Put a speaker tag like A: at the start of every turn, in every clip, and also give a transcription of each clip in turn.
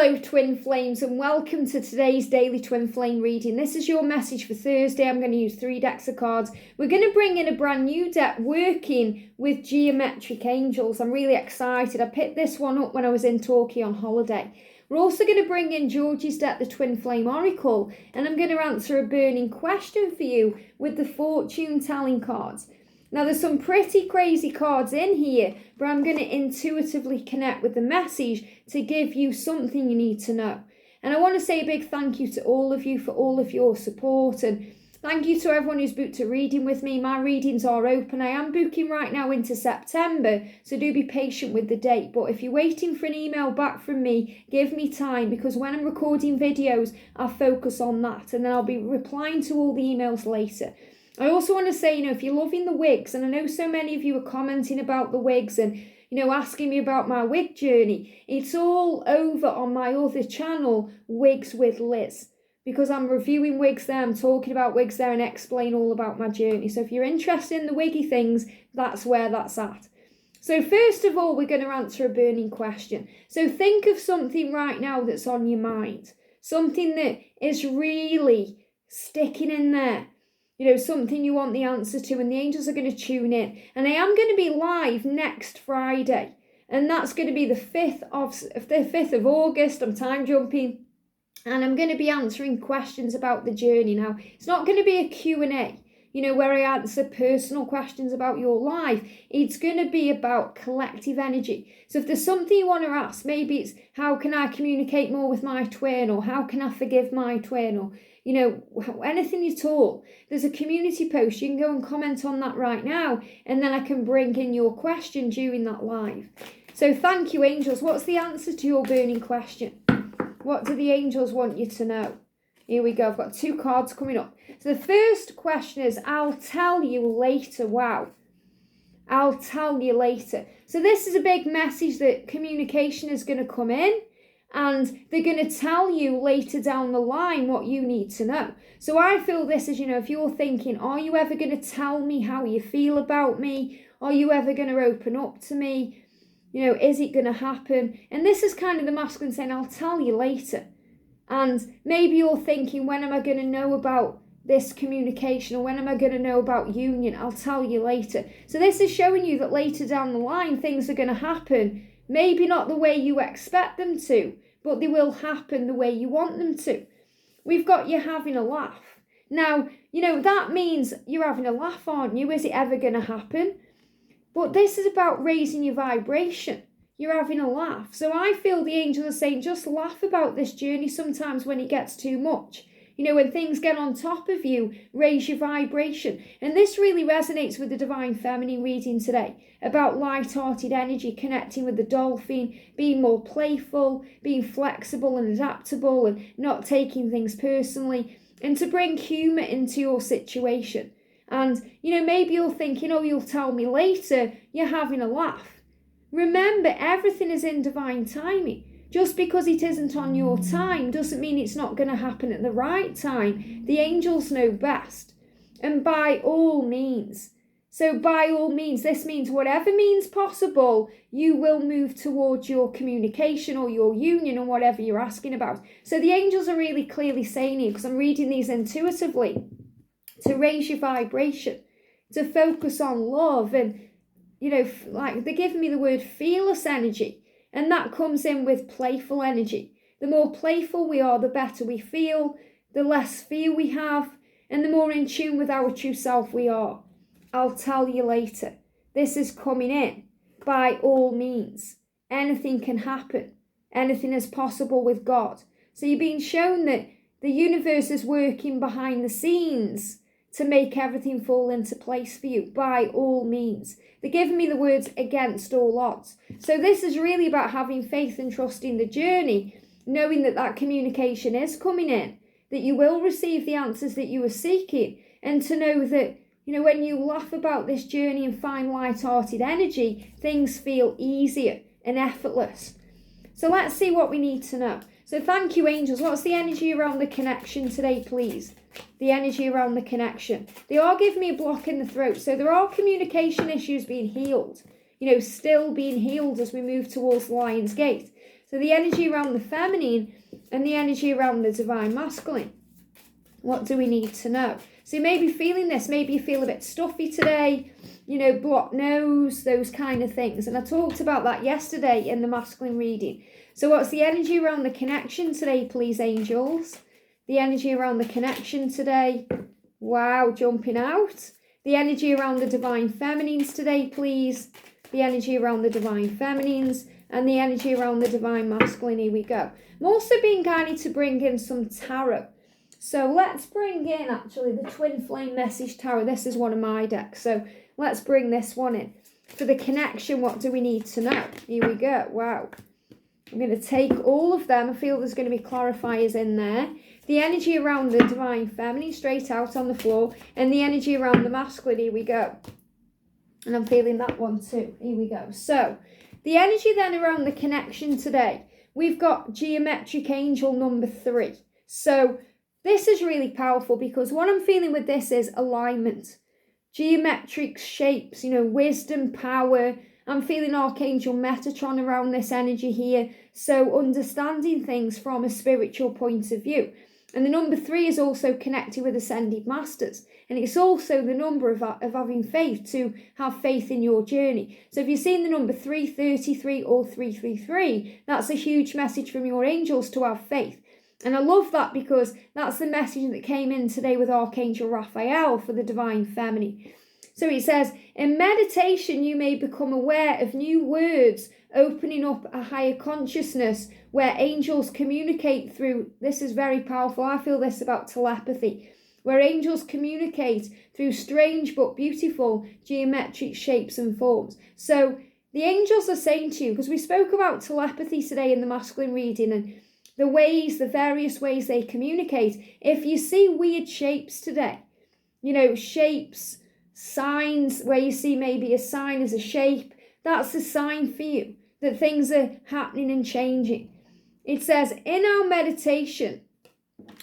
A: Hello twin flames, and welcome to today's daily twin flame reading. This is your message for Thursday. I'm going to use 3 decks of cards. We're going to bring in a brand new deck working with geometric angels. I'm really excited. I picked this one up when I was in Turkey on holiday. We're also going to bring in George's deck, the Twin Flame Oracle, and I'm going to answer a burning question for you with the fortune telling cards. Now, there's some pretty crazy cards in here, but I'm going to intuitively connect with the message to give you something you need to know. And I want to say a big thank you to all of you for all of your support, and thank you to everyone who's booked a reading with me. My readings are open. I am booking right now into September, so do be patient with the date. But if you're waiting for an email back from me, give me time, because when I'm recording videos, I'll focus on that, and then I'll be replying to all the emails later. I also want to say, if you're loving the wigs, and I know so many of you are commenting about the wigs and, asking me about my wig journey, it's all over on my other channel, Wigs with Liz, because I'm reviewing wigs there, I'm talking about wigs there, and explain all about my journey. So if you're interested in the wiggy things, that's where that's at. So first of all, we're going to answer a burning question. So think of something right now that's on your mind, something that is really sticking in there. Something you want the answer to, and the angels are going to tune in. And I am going to be live next Friday, and that's going to be the 5th of August. I'm time jumping, and I'm going to be answering questions about the journey. Now, it's not going to be a Q&A, where I answer personal questions about your life. It's going to be about collective energy. So if there's something you want to ask, maybe it's how can I communicate more with my twin, or how can I forgive my twin, or anything at all. There's a community post. You can go and comment on that right now, and then I can bring in your question during that live. So thank you, angels. What's the answer to your burning question? What do the angels want you to know? Here we go. I've got 2 cards coming up. So the first question is, I'll tell you later. Wow. I'll tell you later. So this is a big message that communication is going to come in, and they're going to tell you later down the line what you need to know. So I feel this is, if you're thinking, are you ever going to tell me how you feel about me? Are you ever going to open up to me? Is it going to happen? And this is kind of the masculine saying, I'll tell you later. And maybe you're thinking, when am I going to know about this communication, or when am I going to know about union? I'll tell you later. So this is showing you that later down the line, things are going to happen. Maybe not the way you expect them to, but they will happen the way you want them to. We've got you having a laugh. Now, that means you're having a laugh, aren't you? Is it ever going to happen? But this is about raising your vibration. You're having a laugh. So I feel the angels are saying, just laugh about this journey sometimes when it gets too much. When things get on top of you, raise your vibration. And this really resonates with the Divine Feminine reading today, about light-hearted energy, connecting with the dolphin, being more playful, being flexible and adaptable, and not taking things personally, and to bring humour into your situation. And, maybe you're thinking, oh, you'll tell me later, you're having a laugh. Remember, everything is in divine timing. Just because it isn't on your time doesn't mean it's not going to happen at the right time. The angels know best. And by all means. So by all means, this means whatever means possible, you will move towards your communication or your union or whatever you're asking about. So the angels are really clearly saying here, because I'm reading these intuitively, to raise your vibration, to focus on love, and, like they're giving me the word fearless energy. And that comes in with playful energy. The more playful we are, the better we feel, the less fear we have, and the more in tune with our true self we are. I'll tell you later. This is coming in. By all means. Anything can happen. Anything is possible with God. So you're being shown that the universe is working behind the scenes to make everything fall into place for you, by all means. They're giving me the words against all odds. So this is really about having faith and trusting the journey, knowing that communication is coming in, that you will receive the answers that you are seeking, and to know that, when you laugh about this journey and find light-hearted energy, things feel easier and effortless. So let's see what we need to know. So thank you, angels. What's the energy around the connection today, please? The energy around the connection. They are giving me a block in the throat. So there are communication issues being healed, still being healed as we move towards the Lion's Gate. So the energy around the feminine and the energy around the divine masculine. What do we need to know? So you may be feeling this. Maybe you feel a bit stuffy today, blocked nose, those kind of things. And I talked about that yesterday in the masculine reading. So what's the energy around the connection today, please, angels? The energy around the connection today. Wow, jumping out. The energy around the divine feminines today, please. The energy around the divine feminines and the energy around the divine masculine. Here we go. I'm also being guided to bring in some tarot. So let's bring in, actually, the Twin Flame Message Tarot. This is one of my decks. So let's bring this one in. For the connection, what do we need to know? Here we go. Wow. I'm going to take all of them. I feel there's going to be clarifiers in there. The energy around the divine feminine, straight out on the floor. And the energy around the masculine. Here we go. And I'm feeling that one too. Here we go. So the energy then around the connection today. We've got geometric angel number 3. So this is really powerful because what I'm feeling with this is alignment. Geometric shapes, wisdom, power. I'm feeling Archangel Metatron around this energy here. So understanding things from a spiritual point of view. And the number 3 is also connected with Ascended Masters. And it's also the number of having faith, to have faith in your journey. So if you've seen the number 333 or 333, that's a huge message from your angels to have faith. And I love that because that's the message that came in today with Archangel Raphael for the divine feminine. So it says, in meditation, you may become aware of new words, opening up a higher consciousness where angels communicate through, this is very powerful, I feel this about telepathy, where angels communicate through strange but beautiful geometric shapes and forms. So the angels are saying to you, because we spoke about telepathy today in the masculine reading and the various ways they communicate. If you see weird shapes today, shapes, signs, where you see maybe a sign as a shape, that's a sign for you that things are happening and changing. It says, in our meditation,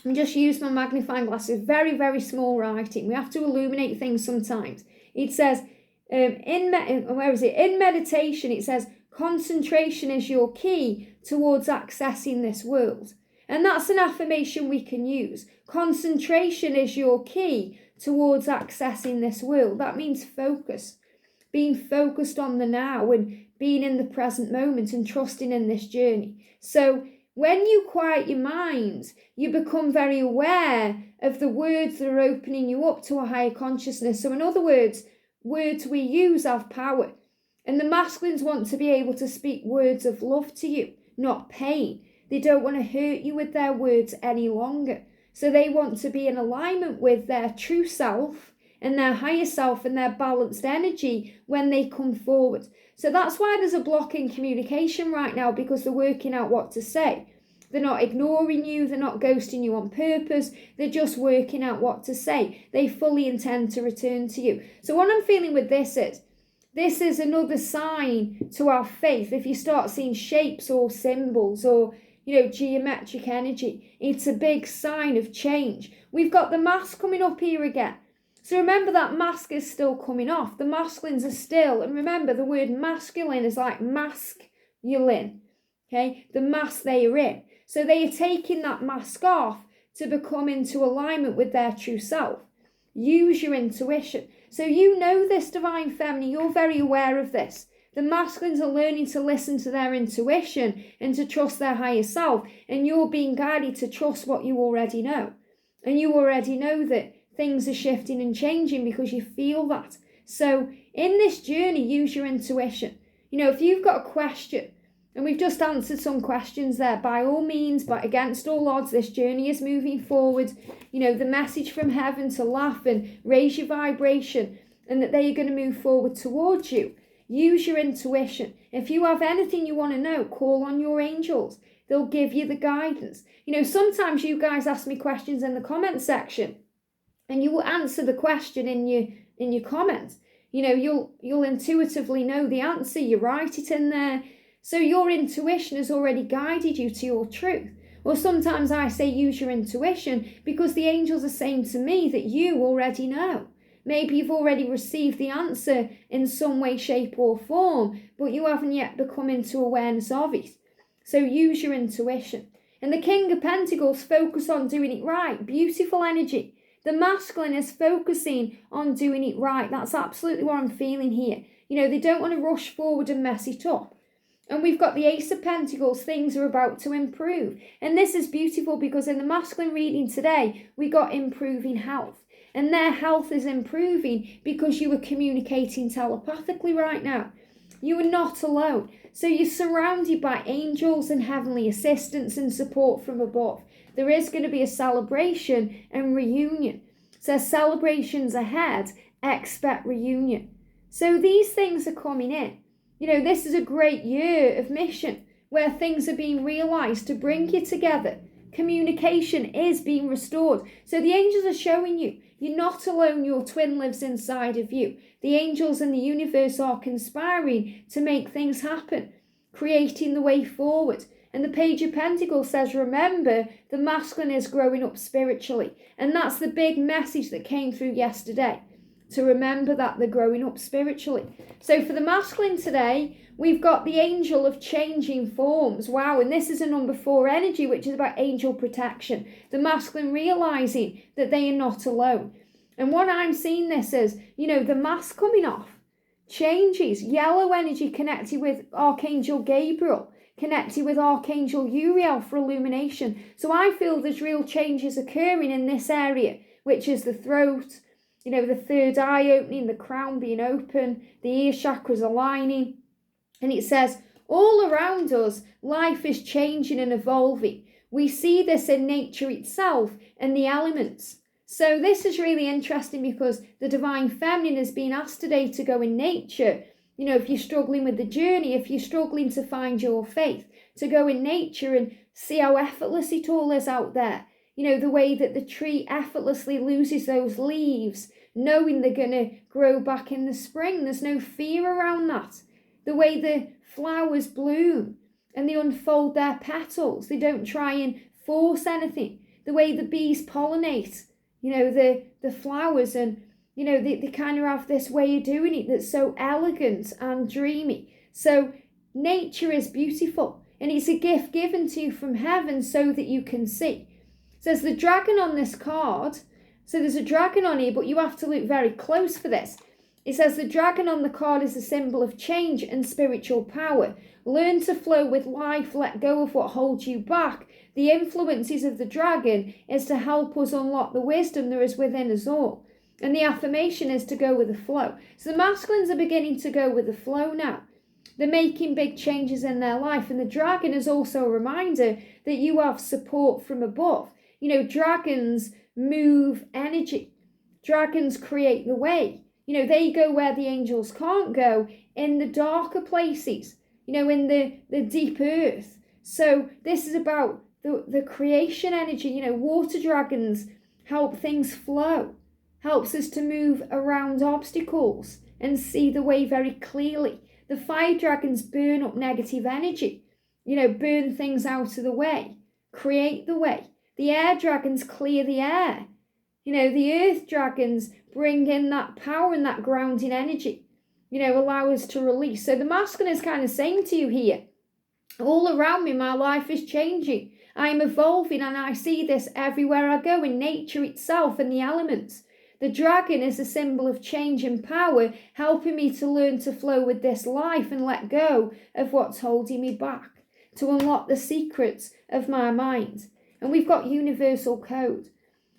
A: and just use my magnifying glasses, very, very small writing. We have to illuminate things sometimes. It says, in meditation, it says, concentration is your key towards accessing this world. And that's an affirmation we can use. Concentration is your key towards accessing this world. That means focus. Being focused on the now and being in the present moment and trusting in this journey. So when you quiet your mind, you become very aware of the words that are opening you up to a higher consciousness. So in other words we use have power. And the masculines want to be able to speak words of love to you, not pain. They don't want to hurt you with their words any longer. So they want to be in alignment with their true self and their higher self and their balanced energy when they come forward. So that's why there's a block in communication right now, because they're working out what to say. They're not ignoring you. They're not ghosting you on purpose. They're just working out what to say. They fully intend to return to you. So what I'm feeling with this is another sign to our faith. If you start seeing shapes or symbols or, geometric energy, it's a big sign of change. We've got the mask coming up here again. So remember that mask is still coming off. The masculines are still, and remember the word masculine is like masculine, okay? The mask they are in. So they are taking that mask off to become into alignment with their true self. Use your intuition. So this divine feminine, you're very aware of this. The masculines are learning to listen to their intuition and to trust their higher self. And you're being guided to trust what you already know. And you already know that things are shifting and changing because you feel that. So in this journey, use your intuition. If you've got a question, and we've just answered some questions there, by all means, but against all odds, this journey is moving forward. The message from heaven to laugh and raise your vibration, and that they are going to move forward towards you. Use your intuition. If you have anything you want to know, call on your angels. They'll give you the guidance. Sometimes you guys ask me questions in the comment section, and you will answer the question in your comments. You'll intuitively know the answer. You write it in there. So your intuition has already guided you to your truth. Well, sometimes I say use your intuition because the angels are saying to me that you already know. Maybe you've already received the answer in some way, shape or form, but you haven't yet become into awareness of it. So use your intuition. And the King of Pentacles focus on doing it right. Beautiful energy. The masculine is focusing on doing it right. That's absolutely what I'm feeling here. They don't want to rush forward and mess it up. And we've got the Ace of Pentacles. Things are about to improve. And this is beautiful because in the masculine reading today, we got improving health. And their health is improving because you are communicating telepathically right now. You are not alone. So you're surrounded by angels and heavenly assistance and support from above. There is going to be a celebration and reunion. So celebrations ahead, expect reunion. So these things are coming in. This is a great year of mission where things are being realized to bring you together. Communication is being restored. So the angels are showing you, you're not alone, your twin lives inside of you. The angels and the universe are conspiring to make things happen, creating the way forward. And the Page of Pentacles says, remember, the masculine is growing up spiritually. And that's the big message that came through yesterday. To remember that they're growing up spiritually. So for the masculine today, we've got the angel of changing forms. Wow, and this is a number 4 energy, which is about angel protection. The masculine realizing that they are not alone. And what I'm seeing this as, the mask coming off. Changes. Yellow energy connected with Archangel Gabriel. Connected with Archangel Uriel for illumination. So I feel there's real changes occurring in this area, which is the throat, the third eye opening, the crown being open, the ear chakras aligning. And it says, all around us, life is changing and evolving. We see this in nature itself and the elements. So this is really interesting because the divine feminine is being asked today to go in nature. If you're struggling with the journey, if you're struggling to find your faith, to go in nature and see how effortless it all is out there. The way that the tree effortlessly loses those leaves, knowing they're going to grow back in the spring. There's no fear around that. The way the flowers bloom and they unfold their petals. They don't try and force anything. The way the bees pollinate, the flowers, and, they kind of have this way of doing it that's so elegant and dreamy. So nature is beautiful and it's a gift given to you from heaven so that you can see. So there's the dragon on this card. So there's a dragon on here, but you have to look very close for this. It says the dragon on the card is a symbol of change and spiritual power. Learn to flow with life, let go of what holds you back. The influences of the dragon is to help us unlock the wisdom there is within us all. And the affirmation is to go with the flow. So the masculines are beginning to go with the flow now. They're making big changes in their life. And the dragon is also a reminder that you have support from above. Dragons move energy. Dragons create the way. They go where the angels can't go, in the darker places, in the deep earth. So this is about the creation energy. Water dragons help things flow, helps us to move around obstacles and see the way very clearly. The fire dragons burn up negative energy, burn things out of the way, create the way. The air dragons clear the air. The earth dragons bring in that power and that grounding energy, allow us to release. So the masculine is kind of saying to you here, all around me, my life is changing. I am evolving and I see this everywhere I go in nature itself and the elements. The dragon is a symbol of change and power, helping me to learn to flow with this life and let go of what's holding me back, to unlock the secrets of my mind. And we've got universal code.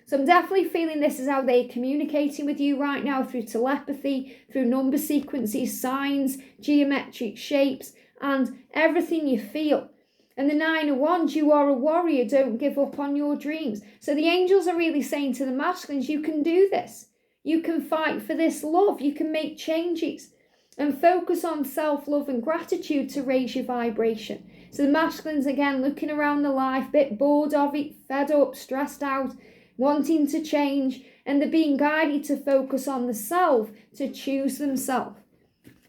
A: So I'm definitely feeling this is how they're communicating with you right now, through telepathy, through number sequences, signs, geometric shapes, and everything you feel. And the 9 of Wands, you are a warrior, don't give up on your dreams. So the angels are really saying to the masculines, you can do this. You can fight for this love. You can make changes and focus on self-love and gratitude to raise your vibration. So the masculines, again, looking around the life, bit bored of it, fed up, stressed out, wanting to change, and they're being guided to focus on the self, to choose themselves.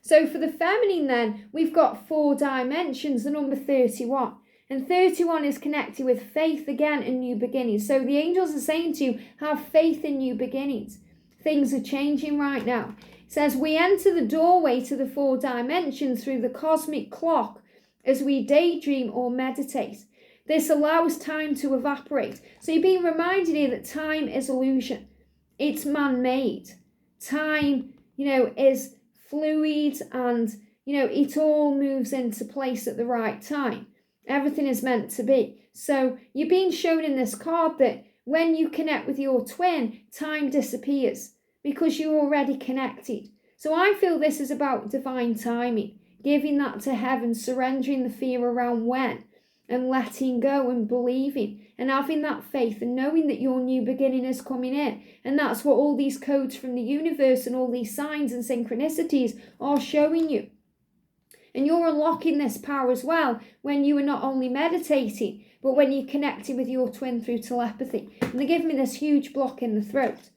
A: So for the feminine then, we've got 4 dimensions, the number 31. And 31 is connected with faith again and new beginnings. So the angels are saying to you, have faith in new beginnings. Things are changing right now. It says, we enter the doorway to the 4 dimensions through the cosmic clock as we daydream or meditate. This allows time to evaporate. So you're being reminded here that time is illusion. It's man-made. Time, is fluid, and, it all moves into place at the right time. Everything is meant to be. So you're being shown in this card that when you connect with your twin, time disappears because you're already connected. So I feel this is about divine timing, giving that to heaven, surrendering the fear around when, and letting go and believing and having that faith and knowing that your new beginning is coming in. And that's what all these codes from the universe and all these signs and synchronicities are showing you. And you're unlocking this power as well when you are not only meditating, but when you're connecting with your twin through telepathy. And they give me this huge block in the throat.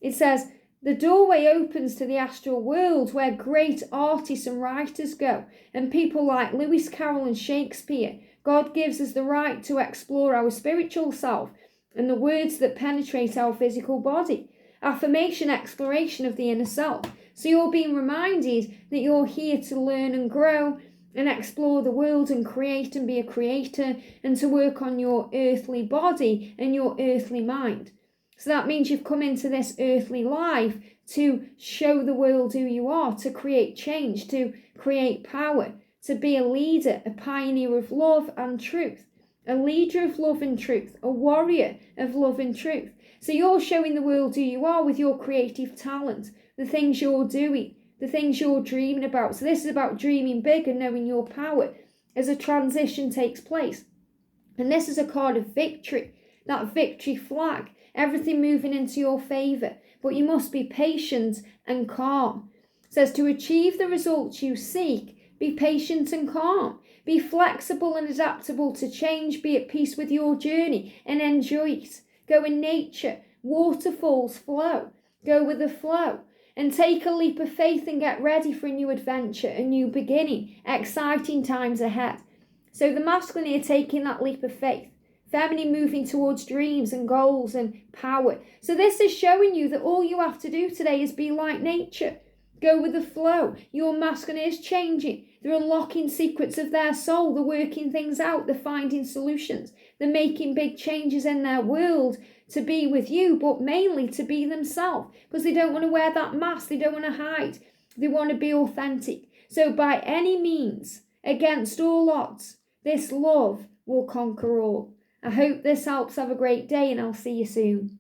A: It says, the doorway opens to the astral world where great artists and writers go, and people like Lewis Carroll and Shakespeare. God gives us the right to explore our spiritual self and the words that penetrate our physical body. Affirmation, exploration of the inner self. So you're being reminded that you're here to learn and grow and explore the world and create and be a creator, and to work on your earthly body and your earthly mind. So that means you've come into this earthly life to show the world who you are, to create change, to create power, to be a leader, a pioneer of love and truth, a leader of love and truth, a warrior of love and truth. So you're showing the world who you are with your creative talent, the things you're doing, the things you're dreaming about. So this is about dreaming big and knowing your power as a transition takes place. And this is a card of victory, that victory flag, everything moving into your favour. But you must be patient and calm. It says to achieve the results you seek, be patient and calm. Be flexible and adaptable to change. Be at peace with your journey and enjoy it. Go in nature. Waterfalls flow. Go with the flow. And take a leap of faith and get ready for a new adventure, a new beginning, exciting times ahead. So the masculine here taking that leap of faith. Feminine moving towards dreams and goals and power. So this is showing you that all you have to do today is be like nature. Go with the flow. Your masculine is changing. They're unlocking secrets of their soul. They're working things out. They're finding solutions. They're making big changes in their world to be with you, but mainly to be themselves, because they don't want to wear that mask. They don't want to hide. They want to be authentic. So by any means, against all odds, this love will conquer all. I hope this helps. Have a great day, and I'll see you soon.